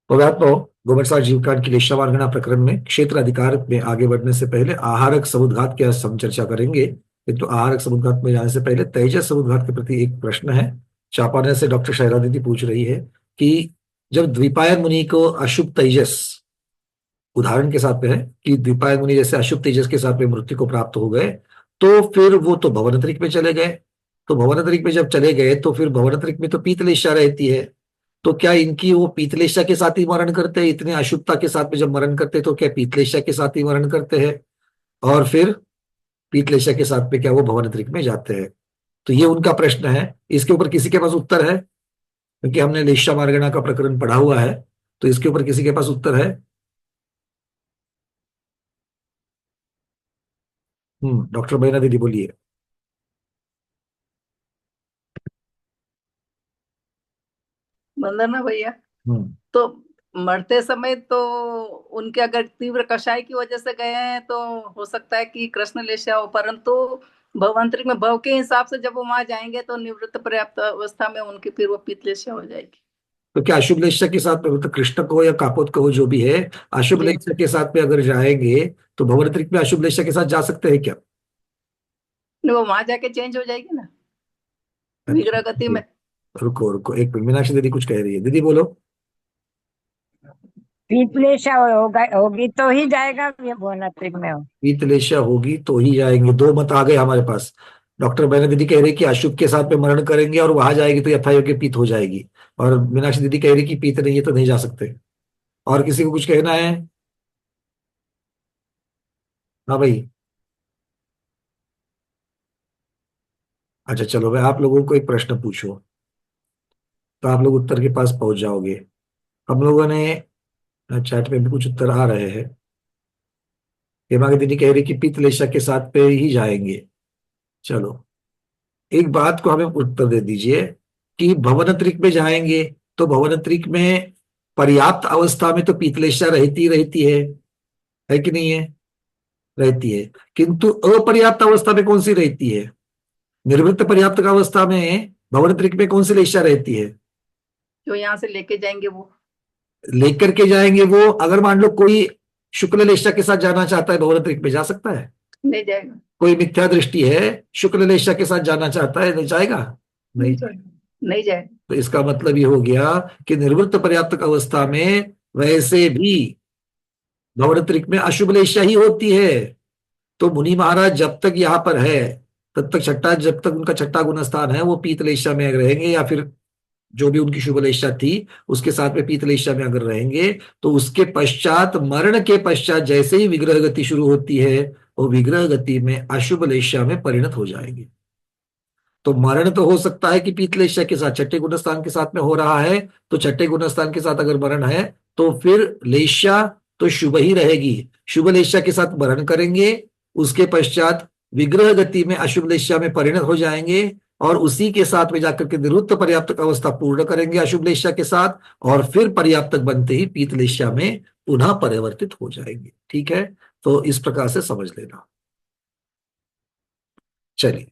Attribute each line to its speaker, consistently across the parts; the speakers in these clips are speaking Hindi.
Speaker 1: पदार्थों गोमेट्सा जीवकांड की लेशामार्गना प्रकरण में क्षेत्र अधिकार में आगे बढ़ने से पहले आहारक समुद्घात की आज हम चर्चा करेंगे। तो आहारक समुद्घात में जाने से पहले तेजस समुद्घात के प्रति एक प्रश्न है। चापाने से डॉक्टर शहरा दीदी पूछ रही है कि जब द्विपायन मुनि को अशुभ तेजस, उदाहरण के साथ में है कि द्विपायन मुनि जैसे अशुभ तेजस के साथ में मृत्यु को प्राप्त हो गए, तो फिर वो तो भवनतरिक में चले गए। तो भवनतरिक में जब चले गए तो फिर भवनतरिक में तो पीतलेशा रहती है। तो क्या इनकी वो पीतलेशा के साथ ही मरण करते हैं? इतने अशुभता के साथ में जब मरण करते हैं तो क्या पीतलेशा के साथ ही मरण करते हैं? और फिर पीतलेशा के साथ में क्या वो भवनतरिक में जाते हैं? तो ये उनका प्रश्न है। इसके ऊपर किसी के पास उत्तर है? क्योंकि हमने लेशा मार्गणा का प्रकरण पढ़ा हुआ है, तो इसके ऊपर किसी के पास उत्तर है? डॉक्टर महीना दीदी बोलिए।
Speaker 2: वंदना भैया।
Speaker 1: हम्म।
Speaker 2: तो मरते समय तो उनके अगर तीव्र कषाय की वजह से गए हैं तो हो सकता है कि कृष्ण लेशा हो, परंतु भवंतरिक में भव के हिसाब से जब वो वहां जाएंगे तो निवृत्त पर्याप्त अवस्था में उनकी फिर वो पीतलेशा हो जाएगी।
Speaker 1: तो क्या अशुभ लेशा के साथ में, मतलब कृष्ण को या कापोत को जो भी है, अशुभ
Speaker 2: जी।
Speaker 1: लेशा के साथ में अगर जाएंगे तो भवनतरिक में अशुभ लेशा के साथ जा सकते हैं क्या?
Speaker 2: नहीं, वो वहां जाके चेंज हो जाएगी ना
Speaker 1: अच्छा,
Speaker 2: विग्रह गति में।
Speaker 1: रुको रुको एक मिनट, मीनाक्षी दीदी कुछ कह रही है, दीदी बोलो।
Speaker 3: पीतलेशा होगा, होगी तो ही जाएगा ये भुवनेश्वरी में हो।
Speaker 1: पीतलेशा होगी तो ही जाएंगे, दो मत आ गए हमारे पास। डॉक्टर बहना दीदी कह रही कि अशुभ के साथ में मरण करेंगे और वहां जाएगी तो यथायोग्य पीत हो जाएगी। और मीनाक्षी दीदी कह रही कि पीत नहीं है तो नहीं जा सकते। और किसी को कुछ कहना है? हाँ भाई। अच्छा चलो, मैं आप लोगों को एक प्रश्न पूछूं तो आप लोग उत्तर के पास पहुंच जाओगे। हम लोगों ने चैट में भी कुछ उत्तर आ रहे हैं। हेमा की दीदी कह रही कि पीतलेशा के साथ पे ही जाएंगे। चलो, एक बात को हमें उत्तर दे दीजिए कि भवनतरिक में जाएंगे तो भवनतरिक में पर्याप्त अवस्था में तो पीतलेशा रहती रहती है कि नहीं है? रहती है। किंतु अपर्याप्त अवस्था में कौन सी रहती है? निर्वृत्त पर्याप्त का अवस्था में भवनतरिक में कौन सी लेशा रहती है?
Speaker 2: जो यहाँ से लेके जाएंगे वो।
Speaker 1: लेकर के जाएंगे वो। अगर मान लो कोई शुक्ल लेशा के साथ जाना चाहता है, भवनतरिक में जा सकता है?
Speaker 2: नहीं जाएगा।
Speaker 1: कोई मिथ्या दृष्टि है, शुक्ल लेशा के साथ जाना चाहता है, नहीं जाएगा? नहीं।
Speaker 2: नहीं जाएगा। नहीं जाएगा।
Speaker 1: तो इसका मतलब ये हो गया कि निर्वृत्त पर्याप्त अवस्था में वैसे भी भवनतरिक में अशुभ लेशा ही होती है। तो मुनि महाराज जब तक यहाँ पर है तब तक छठा, जब तक उनका छठा गुणस्थान है वो पीतलेशा में अगर रहेंगे, या फिर जो भी उनकी शुभ लेशा थी उसके साथ में पीतलेशा में अगर रहेंगे, तो उसके पश्चात, मरण के पश्चात जैसे ही विग्रह गति शुरू होती है, वो विग्रह गति में अशुभ लेशा में परिणत हो जाएंगे। तो मरण तो हो सकता है कि पीतलेशा के साथ, छठे गुणस्थान के साथ में हो रहा है, तो छठे गुणस्थान के साथ अगर मरण है तो फिर लेशा तो शुभ ही रहेगी। शुभ लेशा के साथ मरण करेंगे, उसके पश्चात विग्रह गति में अशुभ लेशा में परिणत हो जाएंगे, और उसी के साथ में जाकर के निरुक्त पर्याप्तक अवस्था पूर्ण करेंगे अशुभ लेशा के साथ, और फिर पर्याप्तक बनते ही पीत लेशा में पुनः परिवर्तित हो जाएंगे। ठीक है? तो इस प्रकार से समझ लेना। चलिए।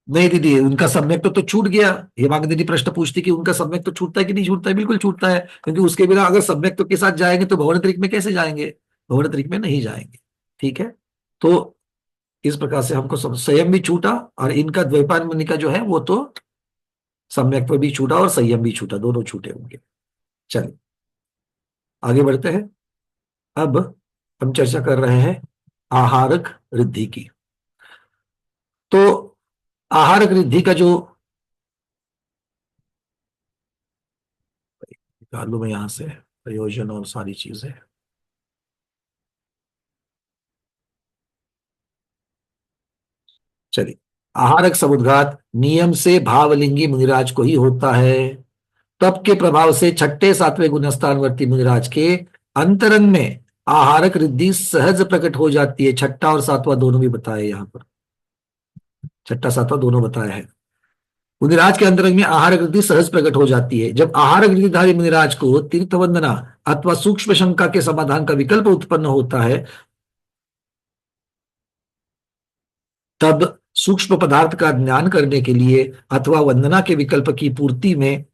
Speaker 1: नहीं दीदी, उनका सम्यक तो छूट गया। हेमांग दीदी प्रश्न पूछती कि उनका सम्यक तो छूटता है कि नहीं छूटता है? बिल्कुल छूटता है, क्योंकि उसके बिना अगर सम्यक तो के साथ जाएंगे तो भवनतरिक में कैसे जाएंगे? भवनतरिक में नहीं जाएंगे। ठीक है? तो इस प्रकार से हमको संयम भी छूटा, और इनका द्वैपायन मुनि का जो है वो तो सम्यक भी छूटा और संयम भी छूटा, दोनों छूटे होंगे। चलिए, आगे बढ़ते हैं। अब हम चर्चा कर रहे हैं आहारक वृद्धि की। तो आहारक वृद्धि का जो, निकाल लूं मैं यहां से प्रयोजन और सारी चीजें। चलिए, आहारक समुद्घात नियम से भावलिंगी मुनिराज को ही होता है। तप के प्रभाव से छठे सातवें गुणस्थानवर्ती मुनिराज के अंतरंग में आहारक रिद्धि सहज प्रकट हो जाती है। छठा और सातवां दोनों भी बताया यहाँ पर, छठा सातवां दोनों बताया है। मुनिराज के अंतरंग में आहारक रिद्धि सहज प्रकट हो जाती है। जब आहारक रिद्धिधारी मुनिराज को तीर्थ वंदना अथवा सूक्ष्म शंका के समाधान का विकल्प उत्पन्न होता है, तब सूक्ष्म पदार्थ का ज्ञान करने के लिए अथवा वंदना के विकल्प की पूर्ति में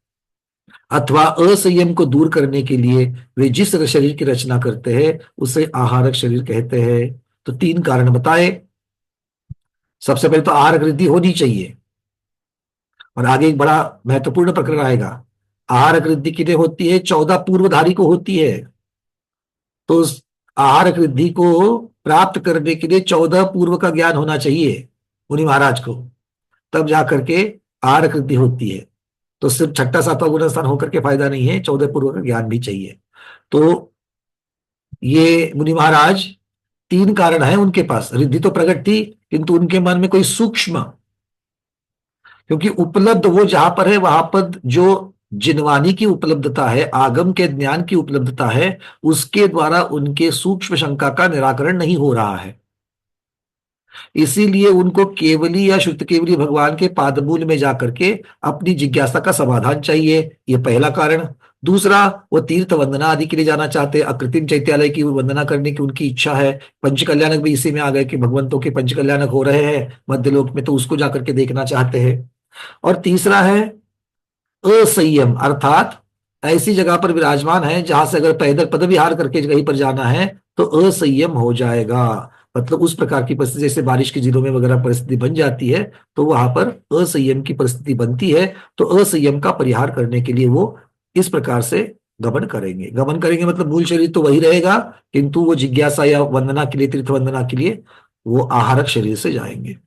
Speaker 1: अथवा असंयम को दूर करने के लिए वे जिस शरीर की रचना करते हैं उसे आहारक शरीर कहते हैं। तो 3 कारण बताए। सबसे पहले तो आहारक वृद्धि होनी चाहिए, और आगे एक बड़ा महत्वपूर्ण प्रकरण आएगा। आहारक वृद्धि किन्हें होती है? 14 पूर्वधारी को होती है। तो उस आहारक वृद्धि को प्राप्त करने के लिए 14 पूर्व का ज्ञान होना चाहिए मुनि महाराज को, तब जाकर के आहारक वृद्धि होती है। तो सिर्फ छठा सातवां गुणस्थान होकर के फायदा नहीं है, 14 पूर्व का ज्ञान भी चाहिए। तो ये मुनि महाराज 3 कारण है उनके पास। रिद्धि तो प्रकट थी, किंतु उनके मन में कोई सूक्ष्म, क्योंकि उपलब्ध वो जहां पर है वहां पर जो जिनवानी की उपलब्धता है, आगम के ज्ञान की उपलब्धता है, उसके द्वारा उनके सूक्ष्म शंका का निराकरण नहीं हो रहा है। इसीलिए उनको केवली या शुद्ध केवली भगवान के पादमूल में जाकर के अपनी जिज्ञासा का समाधान चाहिए। ये पहला कारण। दूसरा, वो तीर्थ वंदना आदि के लिए जाना चाहते हैं, अकृत्रिम चैत्यालय की वंदना करने की उनकी इच्छा है। पंचकल्याणक भी इसी में आ गए कि भगवंतों के पंचकल्याणक हो रहे हैं मध्यलोक में, तो उसको जाकर के देखना चाहते हैं। और तीसरा है असंयम, अर्थात ऐसी जगह पर विराजमान है जहां से अगर पैदल पदविहार करके कहीं पर जाना है तो असंयम हो जाएगा। मतलब उस प्रकार की परिस्थिति, जैसे बारिश के जिलों में वगैरह परिस्थिति बन जाती है, तो वहां पर असंयम की परिस्थिति बनती है। तो असंयम का परिहार करने के लिए वो इस प्रकार से गमन करेंगे। गमन करेंगे मतलब मूल शरीर तो वही रहेगा, किंतु वो जिज्ञासा या वंदना के लिए, तीर्थ वंदना के लिए वो आहारक शरीर से जाएंगे।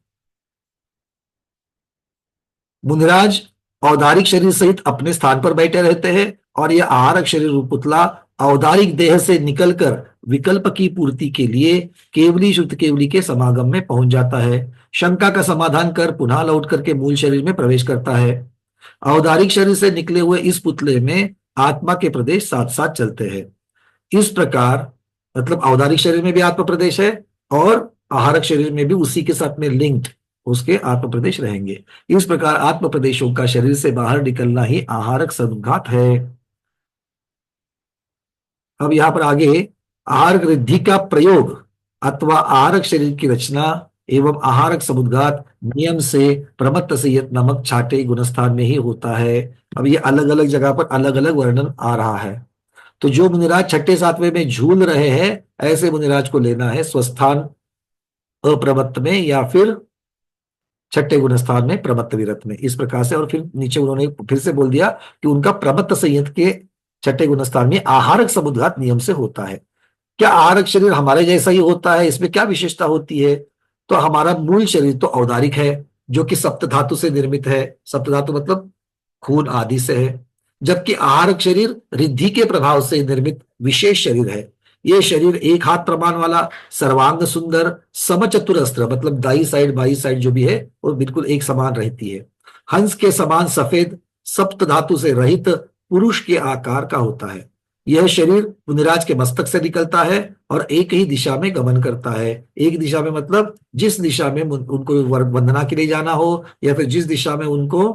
Speaker 1: मुनिराज औदारिक शरीर सहित अपने स्थान पर बैठे रहते हैं, और यह आहारक शरीर रूप पुतला औदारिक देह से निकलकर विकल्प की पूर्ति के लिए केवली शुद्ध केवली के समागम में पहुंच जाता है। शंका का समाधान कर पुनः लौट करके मूल शरीर में प्रवेश करता है। औदारिक शरीर से निकले हुए इस पुतले में आत्मा के प्रदेश साथ साथ चलते हैं। इस प्रकार मतलब औदारिक शरीर में भी आत्म प्रदेश है, और आहारक शरीर में भी उसी के साथ में लिंक्ड उसके आत्म प्रदेश रहेंगे। इस प्रकार आत्म प्रदेशों का शरीर से बाहर निकलना ही आहारक समुद्घात है। अब यहां पर आगे आहारक वृद्धि का प्रयोग अथवा आहारक शरीर की रचना एवं आहारक समुद्घात नियम से प्रमत्त संयत नामक छाटे गुणस्थान में ही होता है। अब ये अलग अलग जगह पर अलग अलग वर्णन आ रहा है। तो जो मुनिराज छठे सातवें में झूल रहे हैं, ऐसे मुनिराज को लेना है स्वस्थान अप्रमत्त में, या फिर छठे गुणस्थान में प्रमत्त विरत में, इस प्रकार से। और फिर नीचे उन्होंने फिर से बोल दिया कि उनका प्रमत्त संयत के छठे गुणस्थान में आहारक समुद्घात नियम से होता है। क्या आहारक शरीर हमारे जैसा ही होता है? इसमें क्या विशेषता होती है? तो हमारा मूल शरीर तो औदारिक है, जो कि सप्त धातु से निर्मित है। सप्त धातु मतलब खून आदि से है। जबकि आहारक शरीर रिद्धि के प्रभाव से निर्मित विशेष शरीर है। ये शरीर एक हाथ प्रमाण वाला, सर्वांग सुंदर, समचतुरस्त्र मतलब दाई साइड बाई साइड जो भी है वो बिल्कुल एक समान रहती है। हंस के समान सफेद, सप्त धातु से रहित पुरुष के आकार का होता है। यह शरीर मुनिराज के मस्तक से निकलता है और एक ही दिशा में गमन करता है। एक दिशा में मतलब जिस दिशा में उनको वंदना के लिए जाना हो, या फिर जिस दिशा में उनको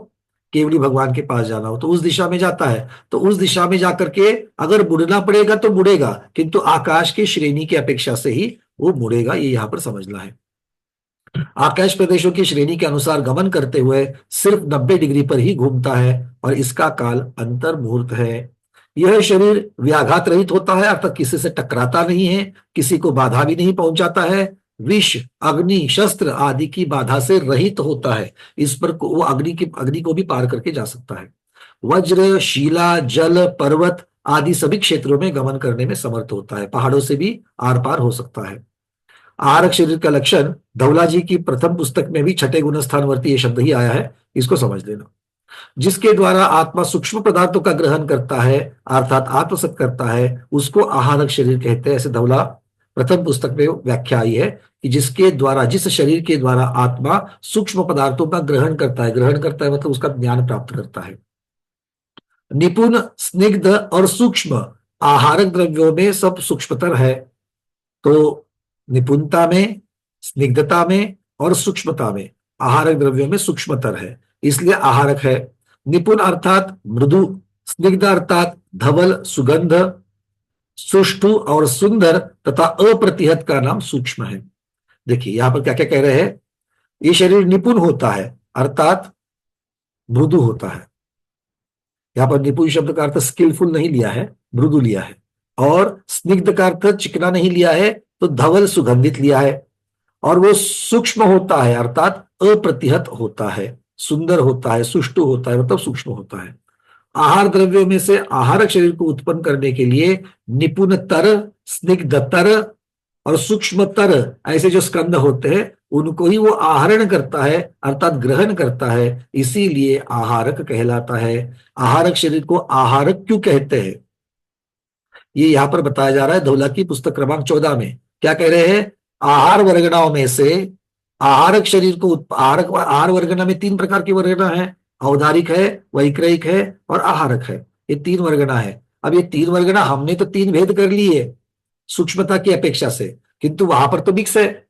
Speaker 1: केवली भगवान के पास जाना हो, तो उस दिशा में जाता है। तो उस दिशा में जाकर के अगर मुड़ना पड़ेगा तो मुड़ेगा, किंतु आकाश की श्रेणी की अपेक्षा से ही वो मुड़ेगा, ये यहां पर समझना है। आकाश प्रदेशों की श्रेणी के अनुसार गमन करते हुए सिर्फ 90 डिग्री पर ही घूमता है, और इसका काल अंतर मुहूर्त है। यह शरीर व्याघात रहित होता है, अर्थात किसी से टकराता नहीं है, किसी को बाधा भी नहीं पहुंचाता है। विष, अग्नि, शस्त्र आदि की बाधा से रहित होता है। इस पर वो अग्नि को भी पार करके जा सकता है। वज्र, शिला, जल, पर्वत आदि सभी क्षेत्रों में गमन करने में समर्थ होता है। पहाड़ों से भी आर पार हो सकता है। आहारक शरीर का लक्षण धवला जी की प्रथम पुस्तक में भी छठे गुणस्थानवर्ती ये शब्द ही आया है, इसको समझ लेना। जिसके द्वारा आत्मा सूक्ष्म पदार्थों का ग्रहण करता है, अर्थात आत्मसात करता है, उसको आहारक शरीर कहते हैं। ऐसे धवला प्रथम पुस्तक में व्याख्या आई है कि जिसके द्वारा, जिस शरीर के द्वारा आत्मा सूक्ष्म पदार्थों का ग्रहण करता है। ग्रहण करता है मतलब उसका ज्ञान प्राप्त करता है। निपुण, स्निग्ध और सूक्ष्म आहारक द्रव्यों में सब सूक्ष्मतर है। तो निपुणता में, स्निग्धता में और सूक्ष्मता में आहारक द्रव्यों में सूक्ष्मतर है, इसलिए आहारक है। निपुण अर्थात मृदु, स्निग्ध अर्थात धवल सुगंध, सुष्ठु और सुंदर तथा अप्रतिहत का नाम सूक्ष्म है। देखिए यहां पर क्या क्या कह रहे हैं। ये शरीर निपुण होता है, अर्थात मृदु होता है, यहाँ पर निपुण शब्द का अर्थ स्किलफुल नहीं लिया है, मृदु लिया है। और स्निग्ध का अर्थ चिकना नहीं लिया है, तो धवल सुगंधित लिया है। और वो सूक्ष्म होता है अर्थात अप्रतिहत होता है, सुंदर होता है, सुष्टु होता है, मतलब सूक्ष्म होता है। आहार द्रव्यों में से आहारक शरीर को उत्पन्न करने के लिए निपुणतर, स्निग्धतर और सूक्ष्मतर ऐसे जो स्कंद होते हैं उनको ही वो आहरण करता है अर्थात ग्रहण करता है, इसीलिए आहारक कहलाता है। आहारक शरीर को आहारक क्यों कहते हैं, ये यहां पर बताया जा रहा है धौला की पुस्तक क्रमांक 14 में। क्या कह रहे हैं, आहार वर्गनाओं में से आहारक शरीर को आहार वर्गना में 3 प्रकार की वर्गना है, औदारिक है, वैक्रयिक है और आहारक है। ये 3 वर्गना है। अब ये 3 वर्गना हमने तो 3 भेद कर लिए सूक्ष्मता की अपेक्षा से, किंतु वहां पर तो मिक्स है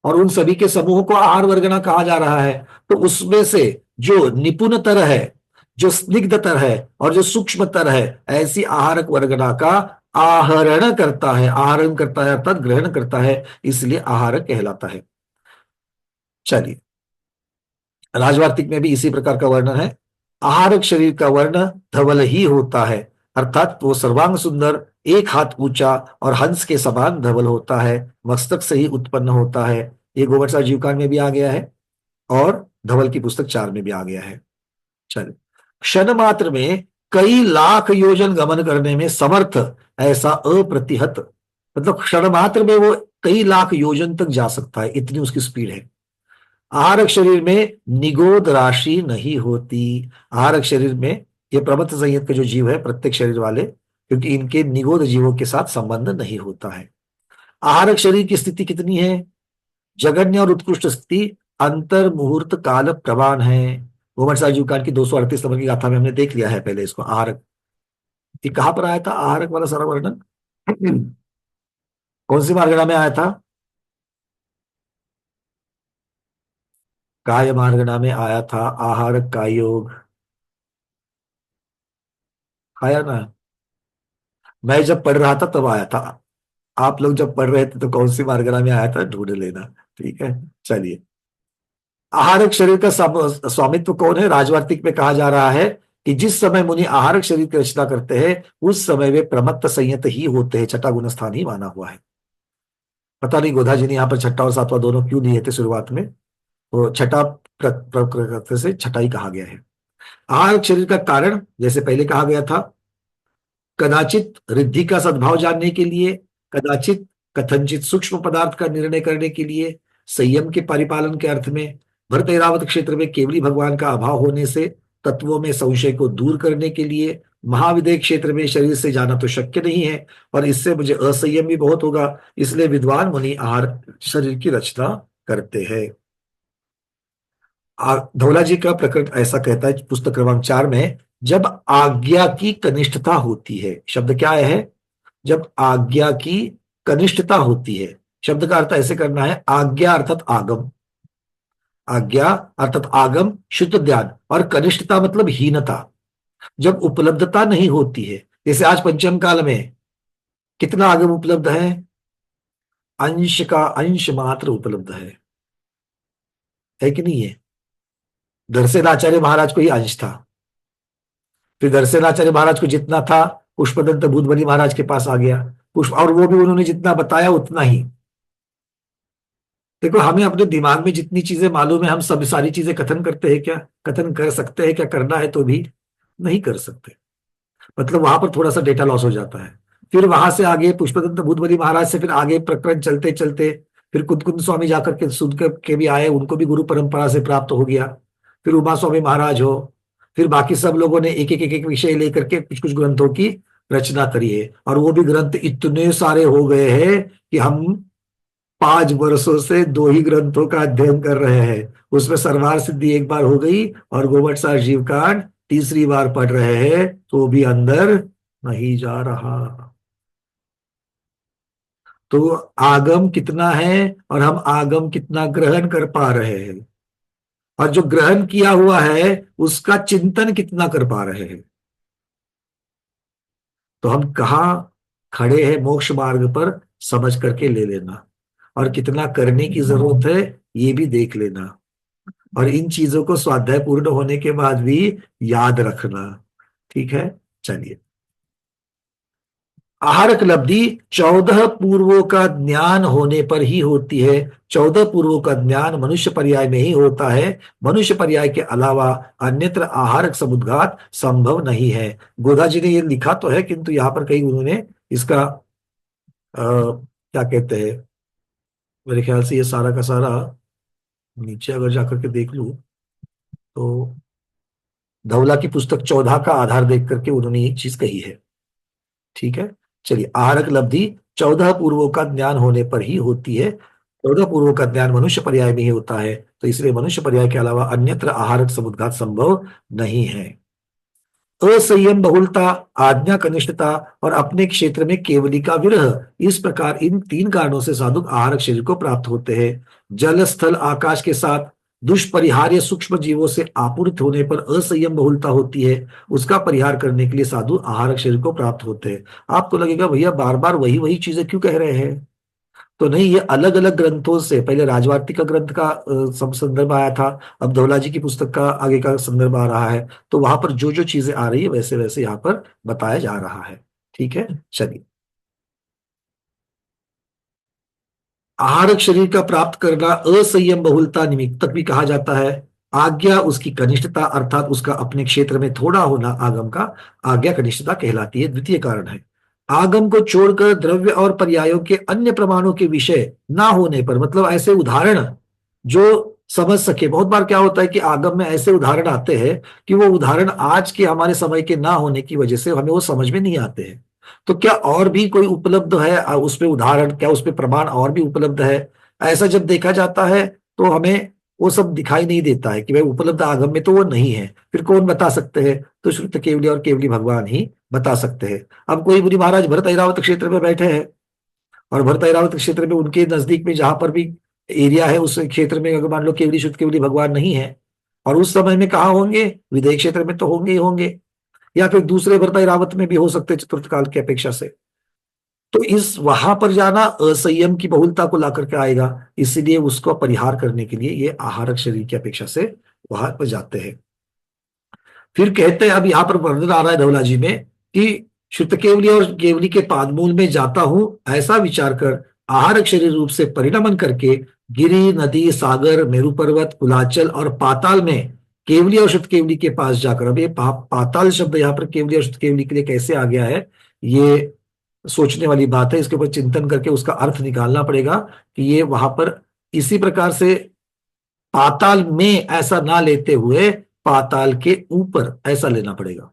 Speaker 1: और उन सभी के समूह को आहार वर्गना कहा जा रहा है। तो उसमें से जो निपुणतर है, जो स्निग्धतर है और जो सूक्ष्मतर है, ऐसी आहारक वर्गना का आहरण करता है, आहरण करता है अर्थात ग्रहण करता है, इसलिए आहारक कहलाता है। चलिए, राजवार्तिक में भी इसी प्रकार का वर्णन है। आहारक शरीर का वर्ण धवल ही होता है, अर्थात वो सर्वांग सुंदर, 1 हाथ ऊंचा और हंस के समान धवल होता है, मस्तक से ही उत्पन्न होता है। ये गोवर्षा जीवकांड में भी आ गया है और धवल की पुस्तक 4 में भी आ गया है। चलिए, क्षण मात्र में कई लाख योजन गमन करने में समर्थ, ऐसा अप्रतिहत, मतलब क्षण मात्र में वो कई लाख योजन तक जा सकता है, इतनी उसकी स्पीड है। आहारक शरीर में निगोद राशि नहीं होती। आहारक शरीर में ये प्रमथ संयत के जो जीव है प्रत्येक शरीर वाले, क्योंकि इनके निगोद जीवों के साथ संबंध नहीं होता है। आहारक शरीर की स्थिति कितनी है, जघन्य और उत्कृष्ट स्थिति अंतर मुहूर्त काल प्रमाण है। गोवर्षा जीवकांड की 238 नंबर की गाथा में हमने देख लिया है पहले इसको। आहारक ये कहां पर आया था, आहारक वाला सारा वर्णन कौन सी मार्गणा में आया था, काय मार्गणा में आया था आहारक का योग, आया ना। मैं जब पढ़ रहा था तब आया था, आप लोग जब पढ़ रहे थे तो कौन सी मार्गणा में आया था ढूंढ लेना, ठीक है। चलिए, आहारक शरीर का स्वामित्व कौन है, राजवार्तिक में कहा जा रहा है कि जिस समय मुनि आहारक शरीर की रचना करते हैं उस समय वे प्रमत्त संयत ही होते हैं, छठा गुण स्थान ही माना हुआ है। पता नहीं गोधा जी ने यहाँ पर छठा और सातवां दोनों क्यों लिए थे शुरुआत में, तो छठा प्रकृति से छठा ही कहा गया है। आहारक शरीर का कारण जैसे पहले कहा गया था, कदाचित रिद्धि का सद्भाव जानने के लिए, कदाचित कथनचित सूक्ष्म पदार्थ का निर्णय करने के लिए, संयम के परिपालन के अर्थ में, भरत ऐरावत क्षेत्र में केवली भगवान का अभाव होने से तत्वों में संशय को दूर करने के लिए, महाविदेह क्षेत्र में शरीर से जाना तो शक्य नहीं है और इससे मुझे असंयम भी बहुत होगा, इसलिए विद्वान मुनि आहार शरीर की रचना करते हैं। धौला जी का प्रकरण ऐसा कहता है पुस्तक क्रमांक 4 में, जब आज्ञा की कनिष्ठता होती है, शब्द क्या है, जब आज्ञा की कनिष्ठता होती है, शब्द का अर्थ ऐसे करना है, आज्ञा अर्थात आगम, आज्ञा अर्थात आगम शुद्ध ज्ञान, और कनिष्ठता मतलब हीनता। जब उपलब्धता नहीं होती है, जैसे आज पंचम काल में कितना आगम उपलब्ध है, अंश का अंश मात्र उपलब्ध है कि नहीं है। दर्शनाचार्य महाराज को ही अंश था, फिर दर्शनाचार्य महाराज को जितना था पुष्पदंत भूतबली महाराज के पास आ गया पुष्प, और वो भी उन्होंने जितना बताया उतना ही। देखो, हमें अपने दिमाग में जितनी चीजें मालूम है हम सब सारी चीजें कथन करते हैं क्या, कथन कर सकते हैं क्या, करना है तो भी नहीं कर सकते, मतलब वहां पर थोड़ा सा डेटा लॉस हो जाता है। फिर वहां से आगे पुष्पदंत भूतबली महाराज से फिर आगे प्रकरण चलते चलते फिर कुंद स्वामी जाकर के सुन के भी आए, उनको भी गुरु परंपरा से प्राप्त हो गया। फिर उमा स्वामी महाराज हो, फिर बाकी सब लोगों ने एक एक विषय लेकर के कुछ कुछ ग्रंथों की रचना करी है, और वो भी ग्रंथ इतने सारे हो गए हैं कि हम 5 वर्षों से 2 ही ग्रंथों का अध्ययन कर रहे हैं। उसमें सरवार सिद्धि एक बार हो गई और गोवटसार जीवकांड तीसरी बार पढ़ रहे हैं, तो भी अंदर नहीं जा रहा। तो आगम कितना है और हम आगम कितना ग्रहण कर पा रहे हैं, और जो ग्रहण किया हुआ है उसका चिंतन कितना कर पा रहे हैं। तो हम कहाँ खड़े हैं मोक्ष मार्ग पर, समझ करके ले लेना, और कितना करने की जरूरत है ये भी देख लेना, और इन चीजों को स्वाध्याय पूर्ण होने के बाद भी याद रखना, ठीक है, चलिए। आहारक लब्धि 14 पूर्वों का ज्ञान होने पर ही होती है। 14 पूर्वों का ज्ञान मनुष्य पर्याय में ही होता है। मनुष्य पर्याय के अलावा अन्यत्र आहारक समुद्घात संभव नहीं है। गोधा जी ने ये लिखा तो है, किंतु यहाँ पर कहीं उन्होंने इसका क्या कहते हैं, मेरे ख्याल से ये सारा का सारा नीचे अगर जाकर के देख लूं तो धवला की पुस्तक 14 का आधार देख करके उन्होंने ये चीज कही है। ठीक है, चलिए। आहारक लब्धि 14 पूर्वों का ज्ञान होने पर ही होती है। 14 पूर्वों का ज्ञान मनुष्य पर्याय में ही होता है, तो इसलिए मनुष्य पर्याय के अलावा अन्यत्र आहारक समुद्घात संभव नहीं है। असंयम बहुलता, आज्ञा कनिष्ठता और अपने क्षेत्र में केवली का विरह, इस प्रकार इन 3 कारणों से साधुक आहारक शरीर को प्राप्त होते हैं। जल स्थल आकाश के साथ दुष्परिहार्य सूक्ष्म जीवों से आपूर्त होने पर असंयम बहुलता होती है। उसका परिहार करने के लिए साधु आहारक शरीर को प्राप्त होते हैं। आपको लगेगा भैया बार बार वही वही चीजें क्यों कह रहे हैं, तो नहीं, ये अलग अलग ग्रंथों से, पहले राजवार्तिक का ग्रंथ का संदर्भ आया था, अब धवला जी की पुस्तक का आगे का संदर्भ आ रहा है, तो वहां पर जो जो चीजें आ रही है वैसे वैसे यहाँ पर बताया जा रहा है। ठीक है, चलिए। आहारक शरीर का प्राप्त करना असंयम बहुलता निमित्तक भी कहा जाता है। आज्ञा उसकी कनिष्ठता अर्थात उसका अपने क्षेत्र में थोड़ा होना आगम का आज्ञा कनिष्ठता कहलाती है, द्वितीय कारण है। आगम को छोड़कर द्रव्य और पर्यायों के अन्य प्रमाणों के विषय ना होने पर, मतलब ऐसे उदाहरण जो समझ सके। बहुत बार क्या होता है कि आगम में ऐसे उदाहरण आते हैं कि वो उदाहरण आज के हमारे समय के ना होने की वजह से हमें वो समझ में नहीं आते हैं। तो क्या और भी कोई उपलब्ध है उस पे उदाहरण, क्या उस पे प्रमाण और भी उपलब्ध है? ऐसा जब देखा जाता है तो हमें वो सब दिखाई नहीं देता है कि भाई उपलब्ध आगम में तो वो नहीं है। फिर कौन बता सकते हैं? तो श्रुत केवली और केवली भगवान ही बता सकते हैं। अब कोई मुनि महाराज भरत ऐरावत क्षेत्र में बैठे हैं और भरत ऐरावत क्षेत्र में उनके नजदीक में जहां पर भी एरिया है उस क्षेत्र में अगर मान लो केवली शुद्ध केवली भगवान नहीं है, और उस समय में कहाँ होंगे? विदेह क्षेत्र में तो होंगे ही होंगे, या फिर दूसरे भरत ऐरावत में भी हो सकते चतुर्थ काल की अपेक्षा से। तो इस वहां पर जाना असंयम की बहुलता को ला करके आएगा, इसलिए उसको परिहार करने के लिए ये आहारक शरीर की अपेक्षा से वहां पर जाते हैं। फिर कहते हैं, अब यहाँ पर वर्णन आ रहा है धवला जी में कि शुद्ध केवली और केवली के पादमूल में जाता हूं, ऐसा विचार कर आहारक शरीर रूप से परिणमन करके गिरि नदी सागर मेरु पर्वत कुलाचल और पाताल में केवली और शुद्ध केवली के पास जाकर, अब ये पाताल शब्द यहाँ पर केवली और शुद्ध केवली के लिए कैसे आ गया है, ये सोचने वाली बात है। इसके ऊपर चिंतन करके उसका अर्थ निकालना पड़ेगा कि ये वहां पर इसी प्रकार से पाताल में ऐसा ना लेते हुए पाताल के ऊपर ऐसा लेना पड़ेगा।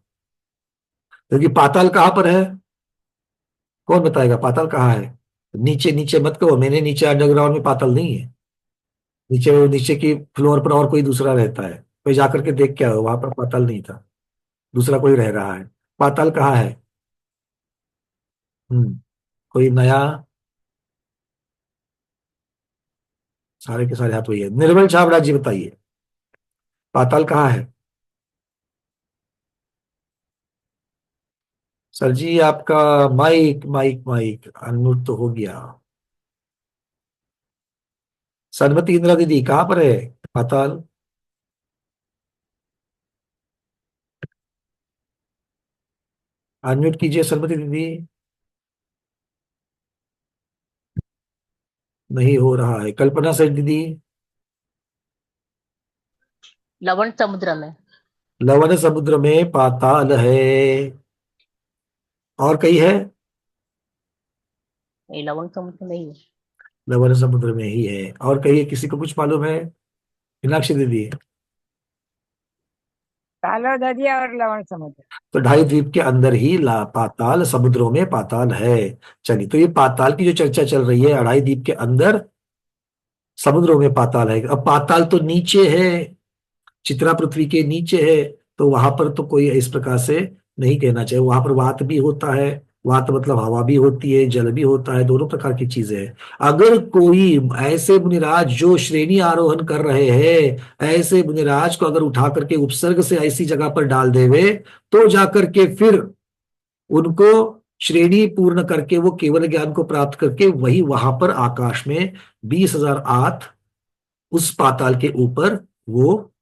Speaker 1: क्योंकि पाताल कहां पर है, कौन बताएगा पाताल कहाँ है? नीचे नीचे मत कहो, मैंने नीचे अंडरग्राउंड में पाताल नहीं है। नीचे नीचे की फ्लोर पर और कोई दूसरा रहता है, कोई जाकर के देख, क्या हो वहां पर पाताल नहीं था, दूसरा कोई रह रहा है। पाताल कहाँ है? कोई नया? सारे के सारे हाथ वही है। निर्मल छाबड़ा जी बताइए, पाताल कहाँ है? सर जी आपका माइक माइक माइक अनम्यूट तो हो गया। सरमती इंदिरा दीदी कहाँ पर है पाताल? अनम्यूट कीजिए सरमती दीदी। नहीं हो रहा है। कल्पना सेठ दीदी?
Speaker 4: लवण समुद्र में।
Speaker 1: लवण समुद्र में पाताल है। और कहीं है?
Speaker 4: नहीं, लवण समुद्र में ही है।
Speaker 1: लवण समुद्र में ही है। और कहीं किसी को कुछ मालूम है? मीनाक्षी दीदी?
Speaker 3: कालो दरिया और लवण समुद्र।
Speaker 1: तो ढाई द्वीप के अंदर ही ला पाताल, समुद्रों में पाताल है। चलिए, तो ये पाताल की जो चर्चा चल रही है, अढ़ाई द्वीप के अंदर समुद्रों में पाताल है। अब पाताल तो नीचे है, चित्रा पृथ्वी के नीचे है, तो वहां पर तो कोई इस प्रकार से नहीं कहना चाहिए। वहां पर वात भी होता है, वात मतलब हवा भी होती है, जल भी होता है, दोनों प्रकार की चीजें हैं। अगर कोई ऐसे मुनिराज जो श्रेणी आरोहण कर रहे हैं, ऐसे मुनिराज को अगर उठा करके उपसर्ग से ऐसी जगह पर डाल देवे, तो जाकर के फिर उनको श्रेणी पूर्ण करके वो केवल ज्ञान को प्राप्त करके वही वहां पर आकाश में 20,000 आठ उस पाताल के ऊपर वो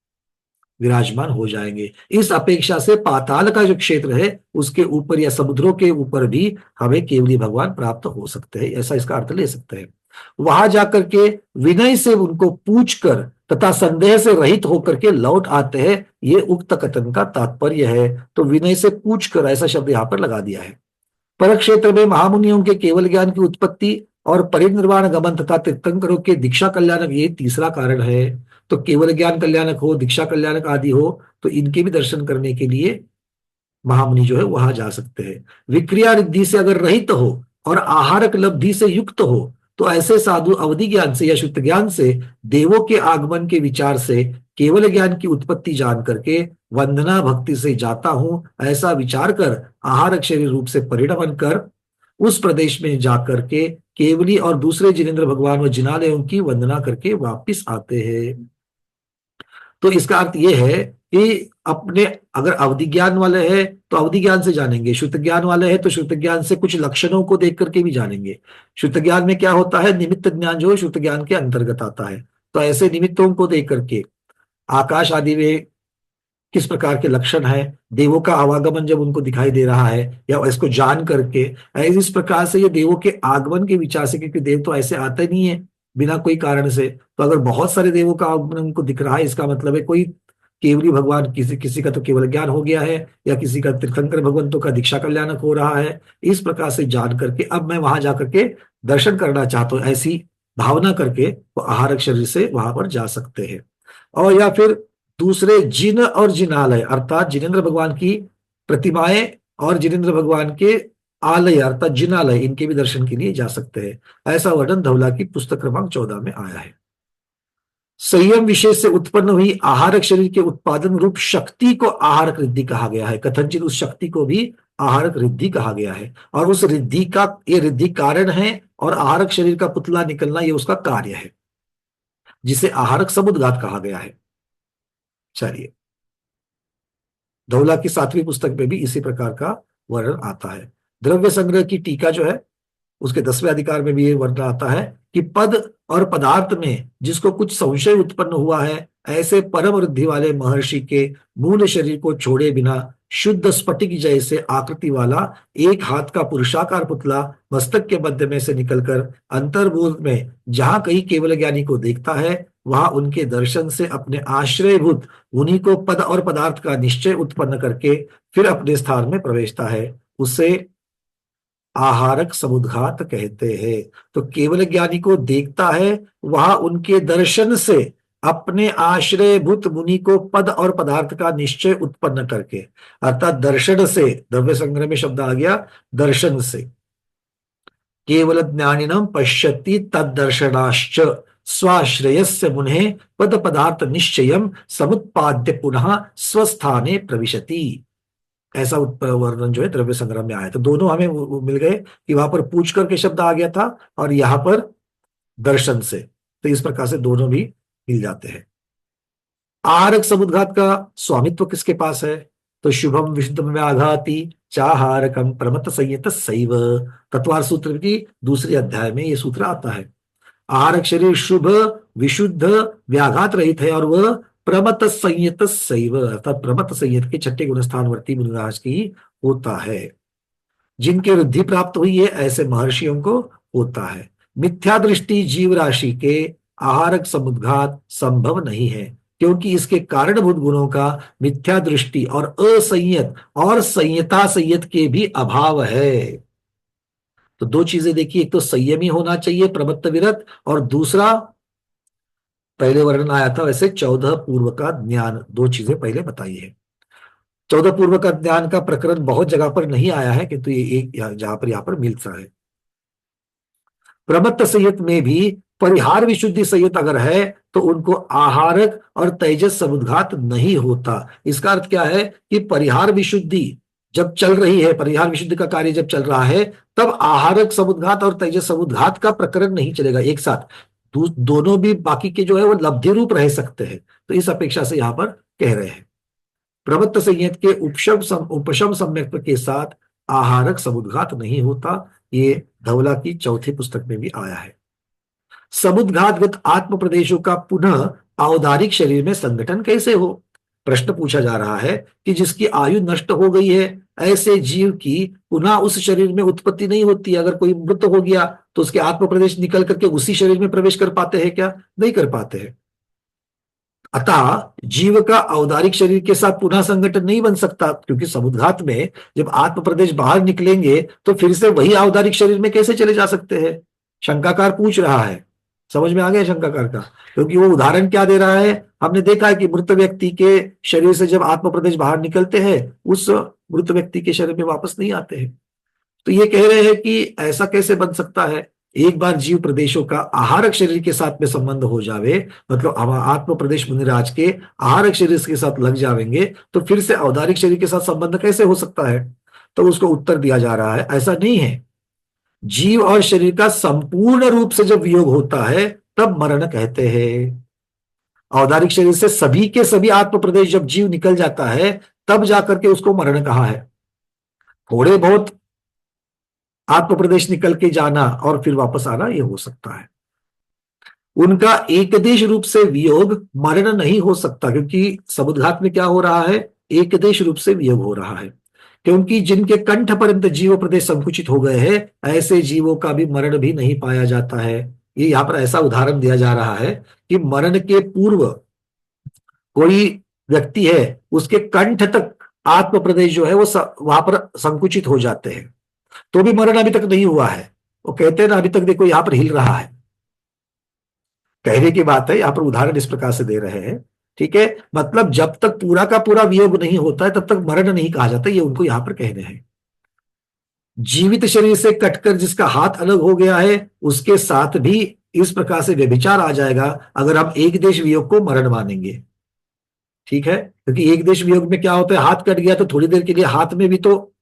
Speaker 1: विराजमान हो जाएंगे। इस अपेक्षा से पाताल का जो क्षेत्र है उसके ऊपर या समुद्रों के ऊपर भी हमें केवली भगवान प्राप्त हो सकते हैं, ऐसा इसका अर्थ ले सकते हैं। वहां जाकर के विनय से उनको पूछकर तथा संदेह से रहित होकर के लौट आते हैं, ये उक्त कथन का तात्पर्य है। तो विनय से पूछकर ऐसा शब्द यहां पर लगा दिया है। पर क्षेत्र में महामुनियों के केवल ज्ञान की उत्पत्ति और परिनिर्वाण गमन तथा तीर्थंकरों के दीक्षा कल्याणक, ये तीसरा कारण है। तो केवल ज्ञान कल्याणक हो, दीक्षा कल्याणक आदि हो, तो इनके भी दर्शन करने के लिए महामुनि जो है वहां जा सकते हैं। विक्रिया रिद्धि से अगर रहित हो और आहारक लब्धि से युक्त हो तो ऐसे साधु अवधि ज्ञान से या शुद्ध ज्ञान से, देवों के आगमन के विचार से, केवल ज्ञान की उत्पत्ति जान करके वंदना भक्ति से जाता हूं ऐसा विचार कर आहारक शरीर रूप से परिणमन कर उस प्रदेश में जाकर के केवली और दूसरे जिनेन्द्र भगवान व जिनालयों की वंदना करके वापिस आते हैं। तो इसका अर्थ यह है कि अपने अगर अवधि ज्ञान वाले हैं तो अवधि ज्ञान से जानेंगे, शुद्ध ज्ञान वाले हैं तो शुद्ध ज्ञान से कुछ लक्षणों को देख करके भी जानेंगे। शुद्ध ज्ञान में क्या होता है, निमित्त ज्ञान जो है शुद्ध ज्ञान के अंतर्गत आता है। तो ऐसे निमित्तों को देख करके आकाश आदि में किस प्रकार के लक्षण है, देवों का आवागमन जब उनको दिखाई दे रहा है या इसको जान करके इस प्रकार से ये देवों के आगमन के विचार से, क्योंकि देव तो ऐसे आते नहीं है बिना कोई कारण से, तो अगर बहुत सारे देवों का आगमन उनको दिख रहा है इसका मतलब है कोई केवली भगवान, किसी का तो केवल ज्ञान हो गया है या किसी का तीर्थंकर भगवंतों का दीक्षा कल्याणक हो रहा है। इस प्रकार से जान करके अब मैं वहां जाकर के दर्शन करना चाहता हूं, ऐसी भावना करके वो आहारक शरीर से वहां पर जा सकते हैं। और या फिर दूसरे जिन और जिनालय अर्थात जिनेन्द्र भगवान की प्रतिमाएं और जिनेन्द्र भगवान के आलय अर्थात जिनालय, इनके भी दर्शन के लिए जा सकते हैं। ऐसा वर्णन धवला की पुस्तक क्रमांक 14 में आया है। संयम विशेष से उत्पन्न हुई आहारक शरीर के उत्पादन रूप शक्ति को आहारक रिद्धि कहा गया है। कथनचित उस शक्ति को भी आहारक रिद्धि कहा गया है और उस रिद्धि का ये रिद्धि कारण है और आहारक शरीर का पुतला निकलना ये उसका कार्य है, जिसे आहारक समुद्घात कहा गया है। चलिए, धौला की 7वीं पुस्तक में भी इसी प्रकार का वर्णन आता है। द्रव्य संग्रह की टीका जो है उसके 10वें अधिकार में भी ये वर्णन आता है कि पद और पदार्थ में जिसको कुछ संशय उत्पन्न हुआ है, ऐसे परम वृद्धि वाले महर्षि के मूल शरीर को छोड़े बिना शुद्ध स्फटिक जैसे आकृति वाला एक हाथ का पुरुषाकार पुतला मस्तक के मध्य में से निकलकर अंतर्बोध में जहां कहीं केवल ज्ञानी को देखता है, वहां उनके दर्शन से अपने आश्रयभूत उन्हीं को पद और पदार्थ का निश्चय उत्पन्न करके फिर अपने स्थान में प्रवेशता है, उसे आहारक समुद्घात कहते हैं। तो केवल ज्ञानी को देखता है, वहां उनके दर्शन से अपने आश्रयभूत मुनि को पद और पदार्थ का निश्चय उत्पन्न करके, अर्थात दर्शन से, द्रव्य संग्रह में शब्द आ गया दर्शन से, केवल ज्ञानिनम पश्यति तद्दर्शनाश्च स्वाश्रयस्य मुने पद पदार्थ निश्चयम समुत्पाद्य पुनः स्वस्थाने प्रविशति। ऐसा वर्णन जो है द्रव्य संग्रह में आया। तो दोनों हमें मिल गए कि वहां पर पूछ करके शब्द आ गया था और यहां पर दर्शन से, तो इस प्रकार से दोनों भी मिल जाते हैं। आहारक समुद्घात का स्वामित्व किसके पास है? तो शुभम विशुद्धम व्याघाति चाहारकम प्रमत्त संयत सैव, तत्वार सूत्र की 2 अध्याय में यह सूत्र आता है। आहारक शरीर शुभ विशुद्ध व्याघात रहित है और वह प्रमत संयत सैव अर्थात प्रमत संयत के 6ठे गुणस्थानवर्ती मुनिराज की होता है। जिनके वृद्धि प्राप्त हुई है ऐसे महर्षियों को होता है। मिथ्या दृष्टि जीव राशि के आहारक समुद्घात संभव नहीं है, क्योंकि इसके कारणभूत गुणों का मिथ्या दृष्टि और असंयत और संयता संयत के भी अभाव है। तो 2 चीजें देखिए, एक तो संयमी होना चाहिए प्रमत्त विरत, और दूसरा पहले वर्णन आया था वैसे 14 पूर्व का ज्ञान। 2 चीजें पहले बताई है। 14 पूर्व का ज्ञान का प्रकरण बहुत जगह पर नहीं आया है, किंतु ये एक जहां पर यहां पर मिलता है। प्रमत्त संयत में भी परिहार विशुद्धि संयत अगर है तो उनको आहारक और तेजस समुद्घात नहीं होता। इसका अर्थ क्या है कि परिहार विशुद्धि जब चल रही है, परिहार विशुद्धि का कार्य जब चल रहा है, तब आहारक समुद्घात और तेजस समुद्घात का प्रकरण नहीं चलेगा एक साथ। दोनों भी बाकी के जो है वो लब्धि रूप रह सकते हैं। तो इस अपेक्षा से यहां पर कह रहे हैं प्रमत्त संयत के उपशम सम्यक के साथ आहारक समुद्घात नहीं होता। ये धवला की 4थी पुस्तक में भी आया है। समुद्घातगत आत्म प्रदेशों का पुनः औदारिक शरीर में संगठन कैसे हो? प्रश्न पूछा जा रहा है कि जिसकी आयु नष्ट हो गई है, ऐसे जीव की पुनः उस शरीर में उत्पत्ति नहीं होती। अगर कोई मृत हो गया तो उसके आत्म प्रदेश निकल करके उसी शरीर में प्रवेश कर पाते हैं क्या? नहीं कर पाते हैं। अतः जीव का औदारिक शरीर के साथ पुनः संगठन नहीं बन सकता, क्योंकि समुद्घात में जब आत्म प्रदेश बाहर निकलेंगे तो फिर से वही औदारिक शरीर में कैसे चले जा सकते हैं? शंकाकार पूछ रहा है। समझ में आ गया शंकाकार का? क्योंकि वो उदाहरण क्या दे रहा है, हमने देखा है कि मृत व्यक्ति के शरीर से जब आत्म प्रदेश बाहर निकलते हैं उस मृत व्यक्ति के शरीर में वापस नहीं आते हैं। तो ये कह रहे हैं कि ऐसा कैसे बन सकता है? एक बार जीव प्रदेशों का आहारक शरीर के साथ में संबंध हो जावे, मतलब आत्म प्रदेश मुनिराज के आहारक शरीर के साथ लग जाएंगे, तो फिर से औदारिक शरीर के साथ संबंध कैसे हो सकता है? तो उसको उत्तर दिया जा रहा है, ऐसा नहीं है। जीव और शरीर का संपूर्ण रूप से जब वियोग होता है तब मरण कहते हैं। औदारिक शरीर से सभी के सभी आत्म प्रदेश जब जीव निकल जाता है तब जाकर के उसको मरण कहा है। थोड़े बहुत आत्म प्रदेश निकल के जाना और फिर वापस आना ये हो सकता है। उनका एकदेश रूप से वियोग मरण नहीं हो सकता, क्योंकि समुद्घात में क्या हो रहा है? एकदेश रूप से वियोग हो रहा है। क्योंकि जिनके कंठ पर्यंत जीव प्रदेश संकुचित हो गए हैं ऐसे जीवों का भी मरण भी नहीं पाया जाता है। ये यहाँ पर ऐसा उदाहरण दिया जा रहा है कि मरण के पूर्व कोई व्यक्ति है, उसके कंठ तक आत्म प्रदेश जो है वो वहां पर संकुचित हो जाते हैं, तो भी मरण अभी तक नहीं हुआ है। वो कहते हैं ना, अभी तक देखो यहां पर हिल रहा है। कहने की बात है, यहां पर उदाहरण इस प्रकार से दे रहे हैं। ठीक है, मतलब जब तक पूरा का पूरा वियोग नहीं होता है तब तक मरण नहीं कहा जाता, ये उनको यहां पर कहने हैं। जीवित शरीर से कटकर जिसका हाथ अलग हो गया है उसके साथ भी इस प्रकार से व्यभिचार आ जाएगा अगर हम एक देश वियोग को मरण मानेंगे। ठीक है, क्योंकि एक देश वियोग में क्या होता है, हाथ कट गया तो थोड़ी देर के लिए हाथ में भी तो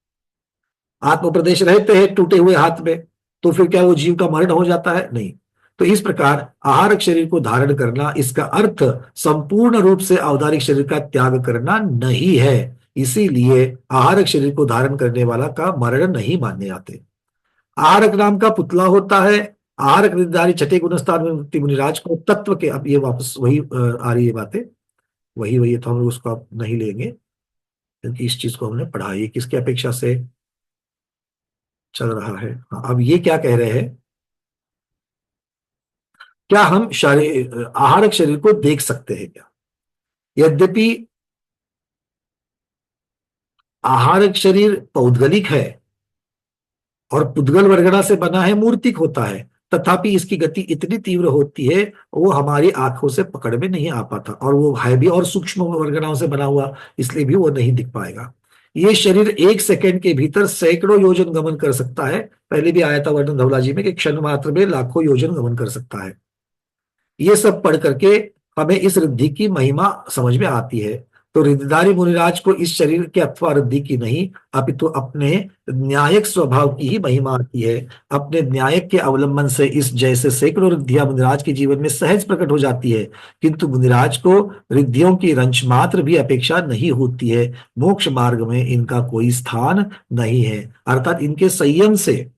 Speaker 1: आत्म प्रदेश रहते हैं टूटे हुए हाथ में, तो फिर क्या वो जीव का मरण हो जाता है? नहीं। तो इस प्रकार आहारक शरीर को धारण करना, इसका अर्थ संपूर्ण रूप से औदारिक शरीर का त्याग करना नहीं है। इसीलिए आहारक शरीर को धारण करने वाला का मरण नहीं माने जाते। आहारक नाम का पुतला होता है। आहारक निर्धारी छठे गुणस्थान में मुक्ति मुनिराज को तत्व के, अब ये वापस वही आ रही है बातें, वही वही, तो हम लोग उसको अब नहीं लेंगे क्योंकि इस चीज को हमने पढ़ा। ये किसकी अपेक्षा से चल रहा है? हाँ, अब ये क्या कह रहे हैं, क्या हम आहारक शरीर को देख सकते हैं क्या? यद्यपि आहारक शरीर पौद्गलिक है और पुद्गल वर्गणा से बना है, मूर्तिक होता है, तथापि इसकी गति इतनी तीव्र होती है वो हमारी आंखों से पकड़ में नहीं आ पाता, और वो है भी और सूक्ष्म वर्गणाओं से बना हुआ, इसलिए भी वो नहीं दिख पाएगा। ये शरीर 1 सेकंड के भीतर सैकड़ों योजन गमन कर सकता है। पहले भी आया था वर्णन धवला जी में कि क्षण मात्र में लाखों योजन गमन कर सकता है। ये सब पढ़ करके हमें इस रिद्धि की महिमा समझ में आती है। तो रिद्धिधारी मुनिराज को इस शरीर के अथवा रिद्धि की नहीं, अपितु अपने न्यायिक स्वभाव की ही महिमा आती है। अपने न्यायिक के अवलंबन से इस जैसे सैकड़ों रिद्धियां मुनिराज के जीवन में सहज प्रकट हो जाती है, किंतु मुनिराज को रिद्धियों की रंच मात्र भी अपेक्षा नहीं होती है। मोक्ष मार्ग में इनका कोई स्थान नहीं है, अर्थात इनके संयम से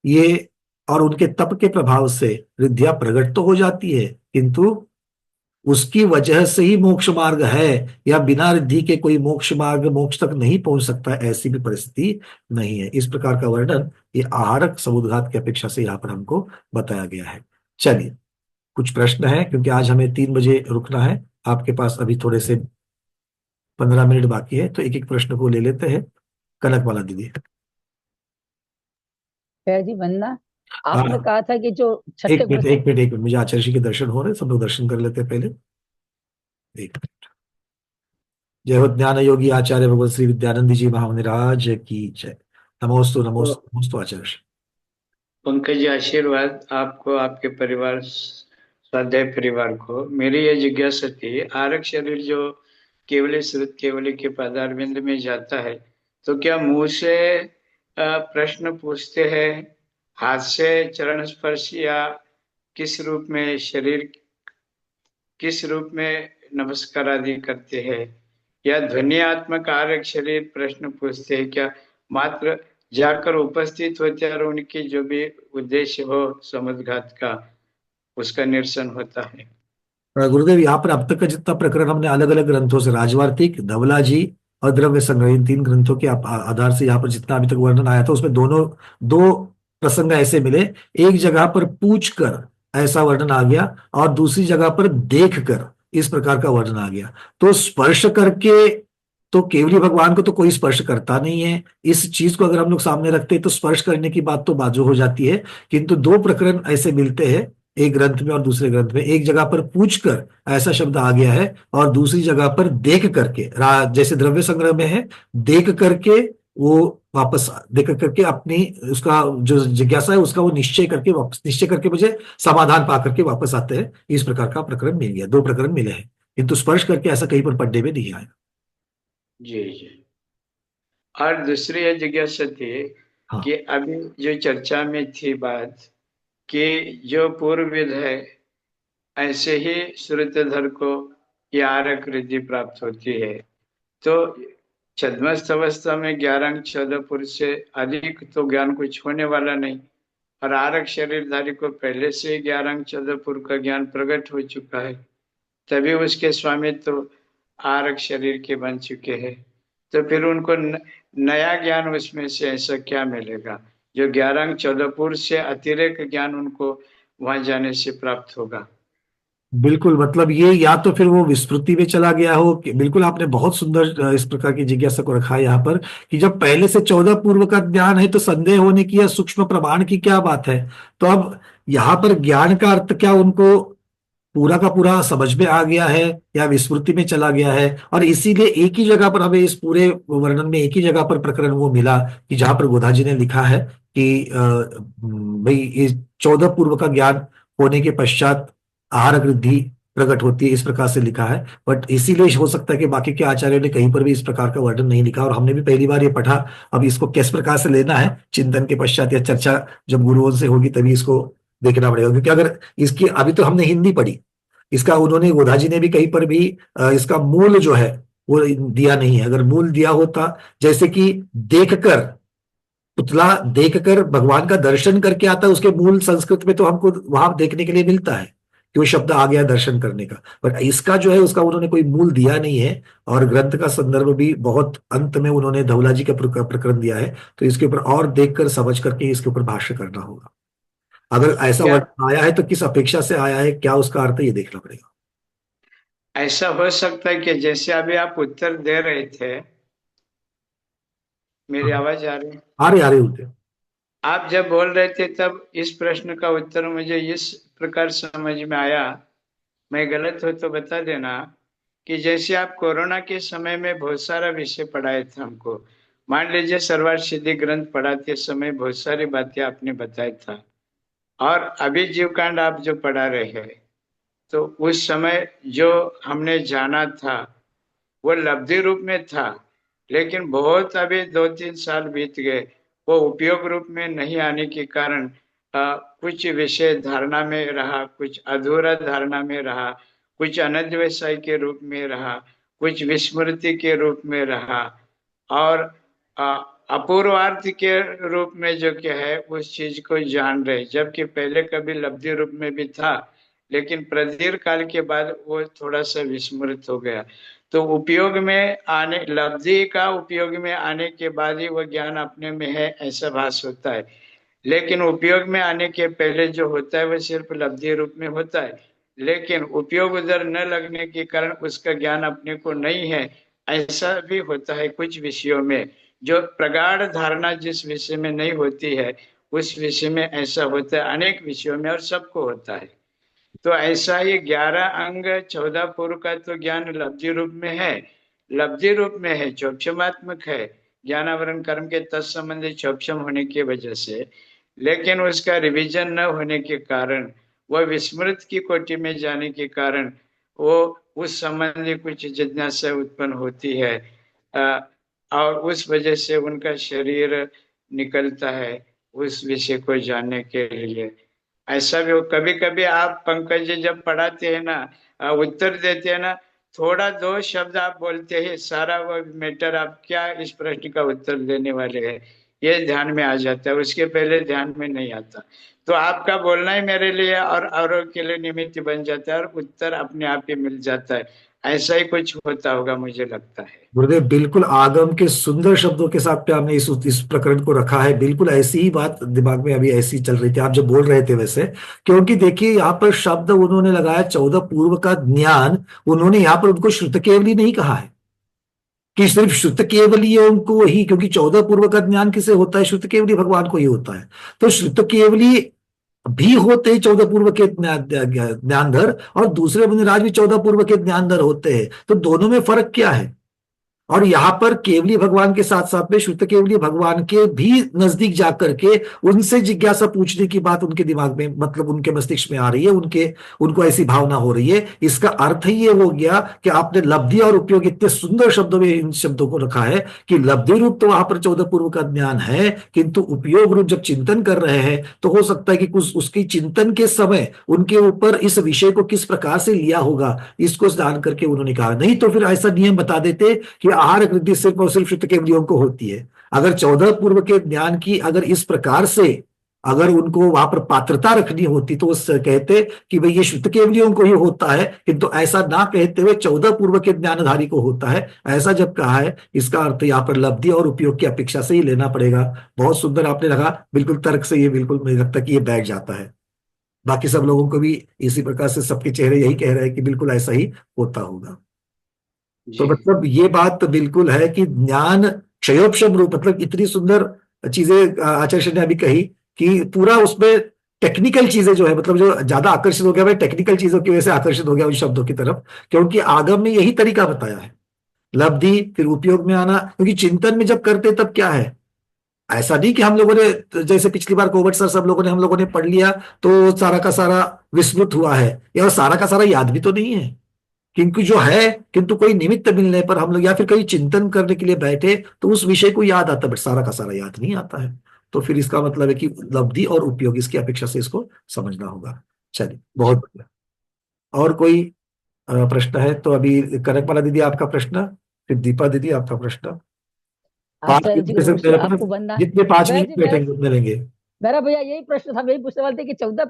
Speaker 1: ये और उनके तप के प्रभाव से रिद्धियां प्रकट तो हो जाती है, किंतु उसकी वजह से ही मोक्ष मार्ग है, या बिना रिद्धि के कोई मोक्ष मार्ग मोक्ष तक नहीं पहुंच सकता, ऐसी भी परिस्थिति नहीं है। इस प्रकार का वर्णन ये आहारक समुद्घात की अपेक्षा से यहाँ पर हमको बताया गया है। चलिए, कुछ प्रश्न है, क्योंकि आज हमें 3 बजे रुकना है। आपके पास अभी थोड़े से 15 मिनट बाकी है, तो एक एक प्रश्न को ले लेते हैं। कनक वाला दीदी।
Speaker 3: जी वंदना, आपने
Speaker 1: हाँ,
Speaker 3: कहा था कि जो छठे
Speaker 1: एक मिनट एक मिनट एक मिनट, मुझे आचार्य जी के दर्शन हो रहे हैं, सब लोग दर्शन कर लेते हैं पहले। एक मिनट। जय हो ज्ञान योगी आचार्य भगवत श्री विद्यानंद जी महामुनिराज की जय। नमोस्तु
Speaker 5: तो
Speaker 1: नमोस्तु नमोस्तु आचार्य।
Speaker 5: पंकज जी, आशीर्वाद आपको, आपके परिवार, स्वाध्याय परिवार को। मेरी यह जिज्ञासा थी, आरक शरीर जो केवली श्रुत केवली के पदारविंद में जाता है, तो क्या मुंह से प्रश्न पूछते हैं, हाथ से चरण स्पर्श, या किस रूप में शरीर, किस रूप में नमस्कार आदि करते हैं, या ध्वनियात्मक आरक शरीर प्रश्न पूछते हैं, क्या मात्र जाकर उपस्थित होते हैं और उनकी जो भी उद्देश्य हो समुद्घात का उसका निरसन होता है?
Speaker 1: गुरुदेव, यहाँ पर अब तक का जितना प्रकरण हमने अलग अलग ग्रंथों से, राजवार्तिक, धवला जी और द्रव्य संग्रह, इन 3 ग्रंथों के आधार से यहाँ पर जितना अभी तक वर्णन आया था, उसमें दोनों दो प्रसंग ऐसे मिले। एक जगह पर पूछ कर ऐसा वर्णन आ गया और दूसरी जगह पर देख कर इस प्रकार का वर्णन आ गया। तो स्पर्श करके तो केवली भगवान को तो कोई स्पर्श करता नहीं है। इस चीज को अगर हम लोग सामने रखते हैं तो स्पर्श करने की बात तो बाजू हो जाती है। किंतु दो प्रकरण ऐसे मिलते हैं, एक ग्रंथ में और दूसरे ग्रंथ में। एक जगह पर पूछ कर ऐसा शब्द आ गया है और दूसरी जगह पर देख करके, जैसे द्रव्य संग्रह में है, देख करके वो वापस, देख करके अपनी उसका जो जिज्ञासा है उसका वो निश्चय करके वापस, निश्चय करके मुझे समाधान पा करके वापस आते हैं। इस प्रकार का प्रकरण मिल गया, 2 प्रकरण मिले हैं, किंतु स्पर्श करके ऐसा कहीं पर पढ़ने में नहीं आया।
Speaker 5: जी जी। और दूसरी ये जिज्ञासा थी
Speaker 1: हाँ।
Speaker 5: कि अभी जो चर्चा में थी बात कि जो पूर्व विध है ऐसे ही श्रुतधर को ये आरक रिद्धि प्राप्त होती है। तो छद्मस्त अवस्था में 11 अंग 14 पुरुष से अधिक तो ज्ञान कुछ होने वाला नहीं, और आरक शरीरधारी को पहले से 11 अंग 14 पुरुष का ज्ञान प्रकट हो चुका है, तभी उसके स्वामित्व तो आरक शरीर के बन चुके हैं। तो फिर उनको नया ज्ञान उसमें से ऐसा क्या मिलेगा जो 11 अंग 14 पुरुष से अतिरिक्त ज्ञान उनको वहां जाने से प्राप्त होगा?
Speaker 1: बिल्कुल, मतलब ये या तो फिर वो विस्मृति में चला गया हो कि, बिल्कुल आपने बहुत सुंदर इस प्रकार की जिज्ञासा को रखा है यहाँ पर, कि जब पहले से 14 पूर्व का ज्ञान है तो संदेह होने की या सूक्ष्म प्रमाण की क्या बात है। तो अब यहाँ पर ज्ञान का अर्थ क्या उनको पूरा का पूरा समझ में आ गया है या विस्मृति में चला गया है। और इसीलिए एक ही जगह पर हमें, इस पूरे वर्णन में एक ही जगह पर प्रकरण वो मिला कि जहां पर गोधा जी ने लिखा है कि भाई ये 14 पूर्व का ज्ञान होने के पश्चात आहार वृद्धि प्रकट होती है, इस प्रकार से लिखा है। बट इसीलिए हो सकता है कि बाकी के आचार्यों ने कहीं पर भी इस प्रकार का वर्णन नहीं लिखा और हमने भी पहली बार ये पढ़ा। अब इसको किस प्रकार से लेना है चिंतन के पश्चात या चर्चा जब गुरुओं से होगी तभी इसको देखना पड़ेगा। क्योंकि अगर इसकी, अभी तो हमने हिंदी पढ़ी, इसका उन्होंने, गोधा जी ने भी कहीं पर भी इसका मूल जो है वो दिया नहीं है। अगर मूल दिया होता, जैसे कि देखकर, पुतला देखकर भगवान का दर्शन करके आता है, उसके मूल संस्कृत में तो हमको वहां देखने के लिए मिलता है कि वो शब्द आ गया दर्शन करने का। बट इसका जो है उसका उन्होंने कोई मूल दिया नहीं है। और ग्रंथ का संदर्भ भी बहुत अंत में उन्होंने धवला जी का प्रकरण दिया है। तो इसके ऊपर और देखकर समझ करके इसके ऊपर भाष्य करना होगा। अगर ऐसा
Speaker 5: क्या
Speaker 1: वर्ड आया है तो किस अपेक्षा से आया है, क्या उसका अर्थ है, ये देखना पड़ेगा।
Speaker 5: ऐसा हो सकता है कि जैसे अभी आप उत्तर दे रहे थे, मेरी
Speaker 1: हाँ,
Speaker 5: आवाज आ रही है?
Speaker 1: आ रहे होते हैं।
Speaker 5: आप जब बोल रहे थे तब इस प्रश्न का उत्तर मुझे इस प्रकार समझ में आया, मैं गलत हो तो बता देना, कि जैसे आप कोरोना के समय में बहुत सारा विषय पढ़ाए थे हमको, मान लीजिए सर्वार्थ सिद्धि ग्रंथ पढ़ाते समय बहुत सारी बातें आपने बताया था, और अभी जीवकांड आप जो पढ़ा रहे हैं, तो उस समय जो हमने जाना था वो लब्धि रूप में था, लेकिन बहुत अभी 2-3 साल बीत गए, वो उपयोग रूप में नहीं आने के कारण कुछ विषय धारणा में रहा, कुछ अधूरा धारणा में रहा, कुछ अनध्यवसाय के रूप में रहा, कुछ विस्मृति के रूप में रहा, और अपूर्वार्थ के रूप में जो क्या है उस चीज को जान रहे, जबकि पहले कभी लब्धि रूप में भी था, लेकिन प्रदीर्घ काल के बाद वो थोड़ा सा विस्मृत हो गया। तो उपयोग में आने, लब्धि का उपयोग में आने के बाद ही वह ज्ञान अपने में है ऐसा भास होता है, लेकिन उपयोग में आने के पहले जो होता है वह सिर्फ लब्धि रूप में होता है, लेकिन उपयोग उधर न लगने के कारण उसका ज्ञान अपने को नहीं है, ऐसा भी होता है कुछ विषयों में। जो प्रगाढ़ धारणा जिस विषय में नहीं होती है उस विषय में ऐसा होता है, अनेक विषयों में, और सबको होता है। तो ऐसा ही 11 अंग 14 पूर्व का तो ज्ञान लब्धि रूप में है, लब्धि रूप में है, चौक्षमात्मक है, ज्ञानावरण कर्म के तत्संबंधी चौक्षम होने की वजह से, लेकिन उसका रिवीजन न होने के कारण, वह विस्मृत की कोटि में जाने के कारण वो उस संबंधी कुछ जिज्ञासा उत्पन्न होती है, और उस वजह से उनका शरीर निकलता है उस विषय को जानने के लिए। ऐसा भी हो, कभी कभी आप पंकज जी जब पढ़ाते हैं ना, उत्तर देते हैं ना, थोड़ा 2 शब्द आप बोलते हैं, सारा वो मैटर आप क्या इस प्रश्न का उत्तर देने वाले हैं ये ध्यान में आ जाता है, उसके पहले ध्यान में नहीं आता। तो आपका बोलना ही मेरे लिए और औरों के लिए निमित्त बन जाता है और उत्तर अपने आप ही मिल जाता है। ऐसा ही कुछ होता होगा, मुझे लगता है।
Speaker 1: गुरुदेव बिल्कुल आगम के सुंदर शब्दों के साथ पे आपने इस प्रकरण को रखा है। बिल्कुल ऐसी ही बात दिमाग में अभी ऐसी चल रही थी आप जब बोल रहे थे वैसे। क्योंकि देखिए यहाँ पर शब्द उन्होंने लगाया 14 पूर्व का ज्ञान। उन्होंने यहाँ पर उनको श्रुत केवली नहीं कहा है कि सिर्फ श्रुत केवलियों को ही, क्योंकि 14 पूर्व का ज्ञान किसे होता है? श्रुत केवली भगवान को ही होता है। तो श्रुत केवली भी होते हैं 14 पूर्व के ज्ञानधर, और दूसरे मुनिराज भी 14 पूर्व के ज्ञानधर होते हैं। तो दोनों में फर्क क्या है? और यहां पर केवली भगवान के साथ साथ में शुद्ध केवली भगवान के भी नजदीक जाकर के उनसे जिज्ञासा पूछने की बात उनके दिमाग में, मतलब उनके मस्तिष्क में आ रही है, उनको ऐसी भावना हो रही है। इसका अर्थ ही ये हो गया कि आपने लब्धि और उपयोग इतने सुंदर शब्दों में इन शब्दों को रखा है कि लब्धि रूप तो वहां पर 14 पूर्व का ज्ञान है, किंतु उपयोग रूप जब चिंतन कर रहे हैं तो हो सकता है कि कुछ उसकी चिंतन के समय उनके ऊपर इस विषय को किस प्रकार से लिया होगा, इसको जान करके उन्होंने कहा। नहीं तो फिर ऐसा नियम बता देते कि आहार वृद्धि सिर्फ और सिर्फ शुद्ध केवलियों को होती है। अगर 14 पूर्व के ज्ञान की अगर इस प्रकार से अगर उनको वहां पर पात्रता रखनी होती तो उससे कहते कि भाई ये शुद्ध केवलियों को ही होता है, किंतु ऐसा ना कहते हुए 14 पूर्व के ज्ञानधारी को होता है, ऐसा जब कहा है इसका अर्थ यहाँ पर लब्धि और उपयोग की अपेक्षा से ही लेना पड़ेगा। बहुत सुंदर आपने लगा, बिल्कुल तर्क से ये बिल्कुल मुझे लगता है कि ये बैठ जाता है। बाकी सब लोगों को भी इसी प्रकार से सबके चेहरे यही कह रहे हैं कि बिल्कुल ऐसा ही होता होगा। तो मतलब ये बात बिल्कुल है कि ज्ञान क्षयोपशम रूप, मतलब इतनी सुंदर चीजें आचार्य ने अभी कही कि पूरा उसमें टेक्निकल चीजें जो है, मतलब जो ज्यादा आकर्षित हो गया भाई टेक्निकल चीजों की वजह से आकर्षित हो गया उन शब्दों की तरफ, क्योंकि आगम में यही तरीका बताया है लब्धि फिर उपयोग में आना। क्योंकि चिंतन में जब करते तब क्या है, ऐसा नहीं कि हम लोगों ने जैसे पिछली बार कोवट सर सब लोगों ने हम लोगों ने पढ़ लिया तो सारा का सारा विस्मृत हुआ है, या सारा का सारा याद भी तो नहीं है, क्योंकि जो है किंतु कोई निमित्त मिलने पर हम लोग या फिर कहीं चिंतन करने के लिए बैठे तो उस विषय को याद आता है, बट सारा का सारा याद नहीं आता है। तो फिर इसका मतलब है कि लब्धि और उपयोग इसकी अपेक्षा से इसको समझना होगा। चलिए बहुत बढ़िया। और कोई प्रश्न है तो अभी कनकमाला दीदी आपका प्रश्न, फिर दीपा दीदी आपका प्रश्न। 5
Speaker 4: आचार्य जी
Speaker 1: मिनट से
Speaker 4: नमस्कार,
Speaker 1: मेरे पास
Speaker 4: आपको वंदना।
Speaker 1: जितने 5
Speaker 4: भैया
Speaker 1: मिनट
Speaker 4: जी
Speaker 1: बैठेंगे उतने लेंगे।
Speaker 4: मेरा भैया यही प्रश्न था, यही पूछने वाले थे कि 14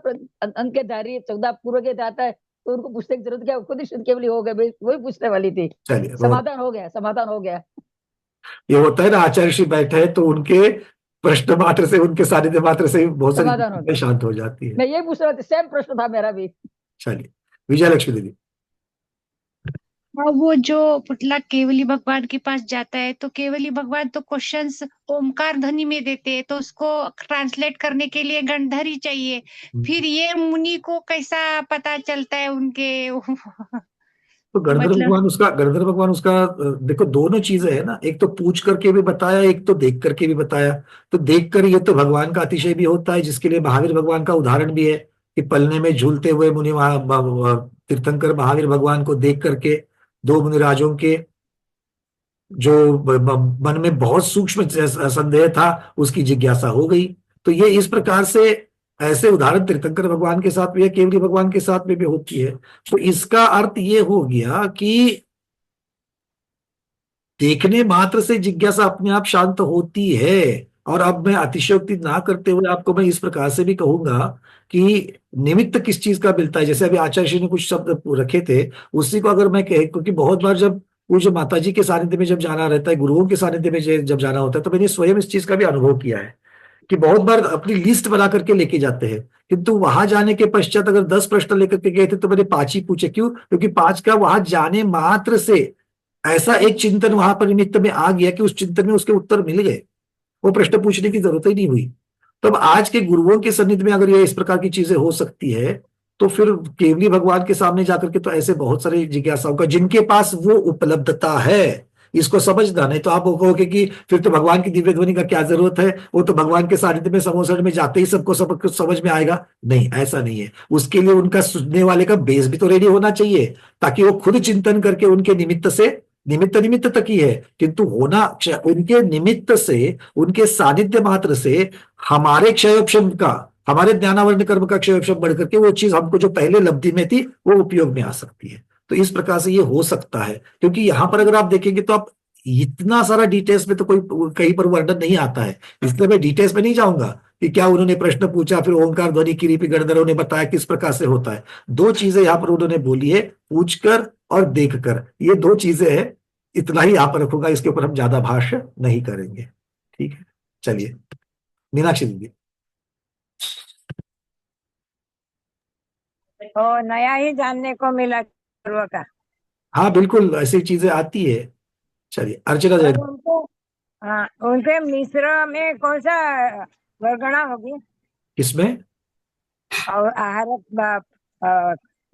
Speaker 4: अंक के धारी 14 पूर्व के आता है तो उनको पूछने की जरूरत क्या, खुद ही शुद्ध केवली हो गए, वही पूछने वाली थी।
Speaker 1: चलिए
Speaker 4: समाधान हो गया, समाधान हो गया।
Speaker 1: ये होता है ना आचार्य श्री बैठे हैं तो उनके प्रश्न मात्र से, उनके सानिध्य मात्र से बहुत सारी
Speaker 4: समाधान हो
Speaker 1: चीजें
Speaker 4: गया।
Speaker 1: शांत हो जाती है।
Speaker 4: मैं यही पूछ रहा था, सेम प्रश्न था मेरा भी।
Speaker 1: चलिए विजय लक्ष्मी दीदी।
Speaker 6: और वो जो पुतला केवली भगवान के पास जाता है तो केवली भगवान तो क्वेश्चंस ओमकार ध्वनि में देते हैं, तो उसको ट्रांसलेट करने के लिए गणधर ही चाहिए। फिर ये मुनि को कैसा पता चलता है उनके
Speaker 1: तो गणधर भगवान उसका देखो दोनों चीजें है ना, एक तो पूछ करके भी बताया, एक तो देख करके भी बताया। तो देख कर ये तो भगवान का अतिशय भी होता है, जिसके लिए महावीर भगवान का उदाहरण भी है कि पलने में झूलते हुए मुनि तीर्थंकर महावीर भगवान को देख करके 2 मुनिराजों के जो मन में बहुत सूक्ष्म संदेह था उसकी जिज्ञासा हो गई। तो ये इस प्रकार से ऐसे उदाहरण तीर्थंकर भगवान के साथ भी है, केवली भगवान के साथ में भी होती है। तो इसका अर्थ ये हो गया कि देखने मात्र से जिज्ञासा अपने आप शांत होती है। और अब मैं अतिशयोक्ति ना करते हुए आपको मैं इस प्रकार से भी कहूंगा कि निमित्त किस चीज का मिलता है। जैसे अभी आचार्य जी ने कुछ शब्द रखे थे, उसी को अगर मैं कह, क्योंकि बहुत बार जब पूज्य माता जी के सानिध्य में जब जाना रहता है, गुरुओं के सानिध्य में जब जाना होता है, तो मैंने स्वयं इस चीज का भी अनुभव किया है कि बहुत बार अपनी लिस्ट बना करके लेके जाते हैं, किंतु वहां जाने के पश्चात अगर 10 प्रश्न लेकर के गए थे तो मैंने 5 ही पूछे। क्यों? क्योंकि 5 का वहां जाने मात्र से ऐसा एक चिंतन वहां पर निमित्त में आ गया कि उस चिंतन में उसके उत्तर मिल गए, वो प्रश्न पूछने की जरूरत ही नहीं हुई। तो अब आज के गुरुओं के सन्निधि में अगर ये इस प्रकार की चीजें हो सकती है तो फिर केवली भगवान के सामने जाकर के तो ऐसे बहुत सारे जिज्ञासाओं का जिनके पास वो उपलब्धता है, इसको समझना। नहीं तो आप कहोगे कि फिर तो भगवान की दिव्य ध्वनि का क्या जरूरत है, वो तो भगवान के सानिध्य में समोसण में जाते ही सबको सब कुछ समझ में आएगा। नहीं, ऐसा नहीं है। उसके लिए उनका सुनने वाले का बेस भी तो रेडी होना चाहिए, ताकि वो खुद चिंतन करके उनके निमित्त तक ही है, किंतु होना उनके निमित्त से, उनके सानिध्य मात्र से हमारे क्षयोपशम का, हमारे ज्ञानावरण कर्म का क्षयोपशम बढ़ करके वो चीज हमको जो पहले लब्धि में थी वो उपयोग में आ सकती है। तो इस प्रकार से ये हो सकता है। क्योंकि यहां पर अगर आप देखेंगे तो आप इतना सारा डिटेल्स में तो कोई कहीं पर वर्णन नहीं आता है, इसलिए मैं डिटेल्स में नहीं जाऊंगा कि क्या उन्होंने प्रश्न पूछा, फिर ओंकार ध्वनि किरीपी गणधरों ने बताया किस प्रकार से होता है। दो चीजें यहाँ पर उन्होंने बोली है, पूछकर और देखकर, ये दो चीजें हैं। इतना ही यहाँ पर रखूंगा, इसके ऊपर हम ज्यादा भाष्य नहीं करेंगे। ठीक है, चलिए मीनाक्षी दीदी।
Speaker 3: तो नया ही जानने को मिला पूर्व का।
Speaker 1: हाँ बिल्कुल, ऐसी चीजें आती है। चलिए अर्चना
Speaker 3: और
Speaker 1: जैन।
Speaker 3: उनको, हाँ, उनके मिश्र में कौन सा वर्गणा होगी
Speaker 1: किसमें?
Speaker 3: और आहारक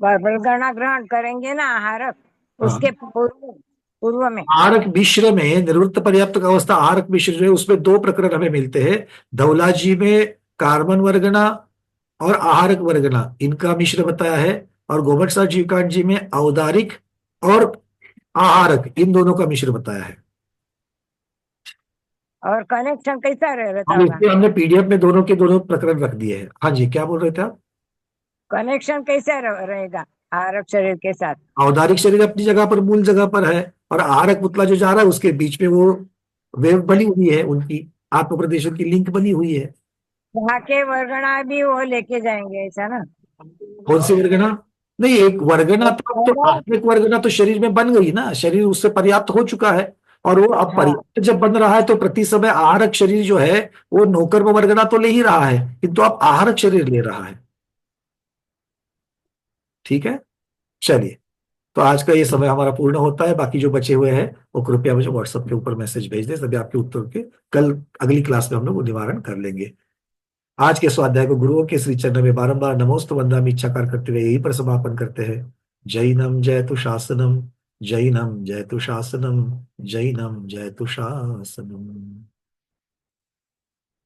Speaker 3: वर्गणा ग्रहण करेंगे ना आहारक,
Speaker 1: हाँ,
Speaker 3: उसके पूर्व पूर्व में।
Speaker 1: आरक मिश्र में निवृत्त पर्याप्तक अवस्था आरक मिश्र जो है उसमें दो प्रकरण हमें मिलते हैं। धौलाजी में कार्बन वर्गना और आहारक वर्गना, इनका मिश्र बताया है। और गोमट सार जीवकांड जी में औदारिक और आहारक, इन दोनों का मिश्र बताया है।
Speaker 3: और कनेक्शन कैसा रहता
Speaker 1: और
Speaker 3: होगा?
Speaker 1: इसमें हमने पीडीएफ में दोनों के दोनों प्रकरण रख दिए हैं। हाँ जी, क्या बोल रहे थे आप?
Speaker 3: कनेक्शन कैसा रहेगा आहारक शरीर के साथ?
Speaker 1: औदारिक शरीर अपनी जगह पर, मूल जगह पर है, और आहारक पुतला जो जा रहा है उसके बीच में वो वेव बनी हुई है, उनकी आत्म प्रदेशन की लिंक बनी हुई है।
Speaker 3: वहाँ के वर्गणा भी वो लेके जाएंगे ऐसा ना?
Speaker 1: कौन सी वर्गना? नहीं, एक वर्गना तो आत्मिक वर्गना तो शरीर में बन गई ना, शरीर उससे पर्याप्त हो चुका है। और वो अब
Speaker 3: हाँ,
Speaker 1: पर्याप्त जब बन रहा है तो प्रति समय आहारक शरीर जो है वो नौकर में वर्गना तो ले ही रहा है, किंतु अब आहारक शरीर ले रहा है। ठीक है, चलिए। तो आज का ये समय हमारा पूर्ण होता है। बाकी जो बचे हुए हैं वो कृपया मुझे व्हाट्सएप के ऊपर मैसेज भेज दें, सभी आपके उत्तर के कल अगली क्लास में हम लोग वो निवारण कर लेंगे। आज के स्वाध्याय को गुरुओं के श्री चरण में बारंबार नमोस्तु वंदनामि इच्छाकार करते हुए यही पर समापन करते हैं। जैनम जयतु शासनम, जैनम जयतु शासनम, जैनम जयतु शासनम।